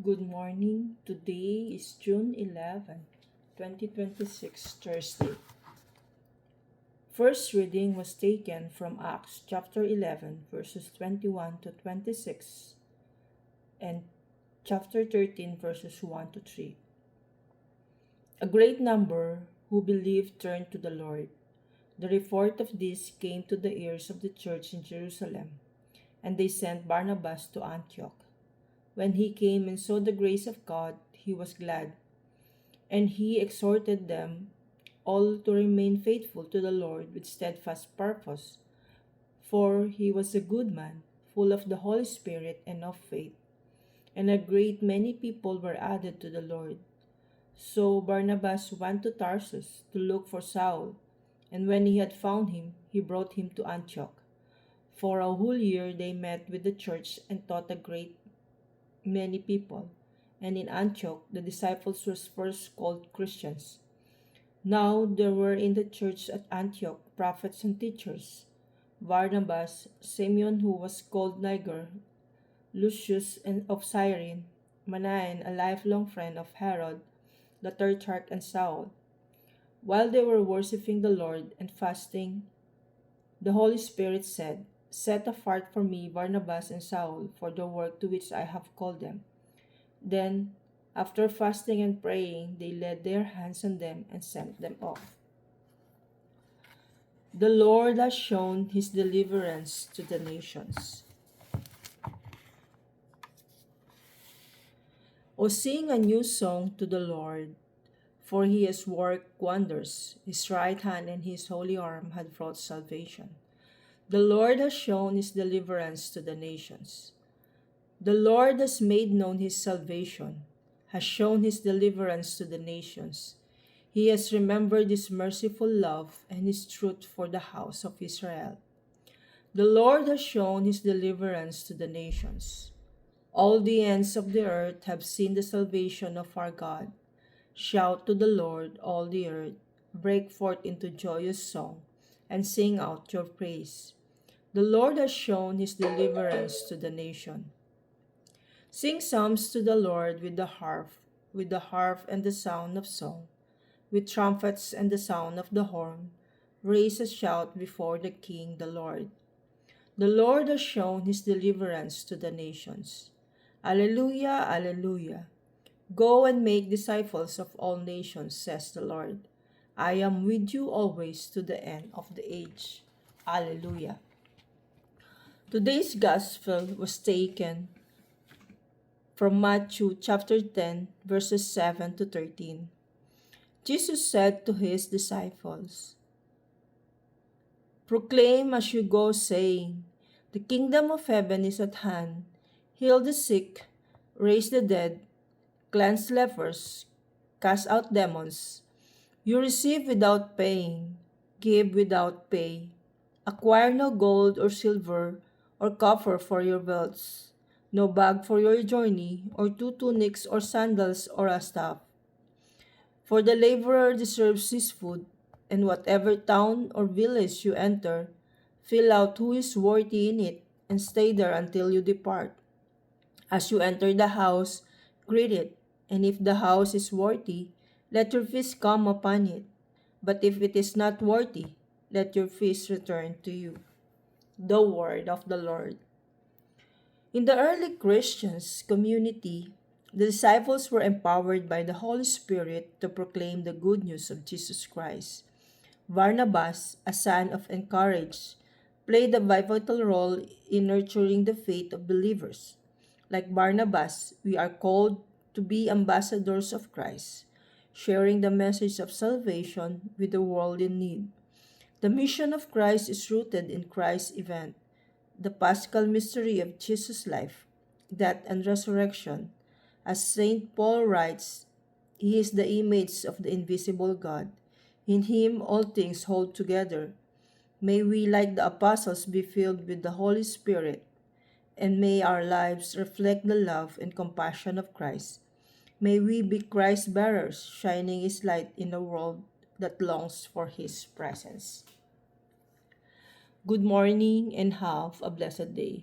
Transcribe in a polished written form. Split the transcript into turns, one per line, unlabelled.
Good morning. Today is June 11, 2026, Thursday. First reading was taken from Acts chapter 11, verses 21 to 26, and chapter 13, verses 1 to 3. A great number who believed turned to the Lord. The report of this came to the ears of the church in Jerusalem, and they sent Barnabas to Antioch. When he came and saw the grace of God, he was glad, and he exhorted them all to remain faithful to the Lord with steadfast purpose. For he was a good man, full of the Holy Spirit and of faith, and a great many people were added to the Lord. So Barnabas went to Tarsus to look for Saul, and when he had found him, he brought him to Antioch. For a whole year they met with the church and taught a great many people, and in Antioch the disciples were first called Christians. Now there were in the church at Antioch prophets and teachers: Barnabas, Simeon who was called Niger, Lucius and of Cyrene, Manaen, a lifelong friend of Herod the Tetrarch, and Saul. While they were worshiping the Lord and fasting, the Holy Spirit said, "Set apart for me Barnabas and Saul for the work to which I have called them." Then, after fasting and praying, they laid their hands on them and sent them off. The Lord has shown his deliverance to the nations. O sing a new song to the Lord, for he has worked wonders. His right hand and his holy arm had brought salvation. The Lord has shown his deliverance to the nations. The Lord has made known his salvation, has shown his deliverance to the nations. He has remembered his merciful love and his truth for the house of Israel. The Lord has shown his deliverance to the nations. All the ends of the earth have seen the salvation of our God. Shout to the Lord, all the earth. Break forth into joyous song and sing out your praise. The Lord has shown his deliverance to the nation. Sing psalms to the Lord with the harp and the sound of song, with trumpets and the sound of the horn. Raise a shout before the King, the Lord. The Lord has shown his deliverance to the nations. Alleluia, alleluia. Go and make disciples of all nations, says the Lord. I am with you always to the end of the age. Alleluia. Today's gospel was taken from Matthew chapter 10, verses 7 to 13. Jesus said to his disciples, "Proclaim as you go, saying, the kingdom of heaven is at hand. Heal the sick, raise the dead, cleanse lepers, cast out demons. You receive without paying, give without pay. Acquire no gold or silver or copper for your belts, no bag for your journey, or 2 tunics or sandals or a staff. For the laborer deserves his food, and whatever town or village you enter, fill out who is worthy in it, and stay there until you depart. As you enter the house, greet it, and if the house is worthy, let your feast come upon it. But if it is not worthy, let your feast return to you." The word of the Lord. In the early Christians community, the disciples were empowered by the Holy Spirit to proclaim the good news of Jesus Christ. Barnabas, a son of encouragement, played a pivotal role in nurturing the faith of believers. Like Barnabas, we are called to be ambassadors of Christ, sharing the message of salvation with the world in need. The mission of Christ is rooted in Christ's event, the Paschal mystery of Jesus' life, death, and resurrection. As St. Paul writes, "He is the image of the invisible God. In him all things hold together." May we, like the apostles, be filled with the Holy Spirit, and may our lives reflect the love and compassion of Christ. May we be Christ bearers, shining his light in a world that longs for his presence. Good morning and have a blessed day.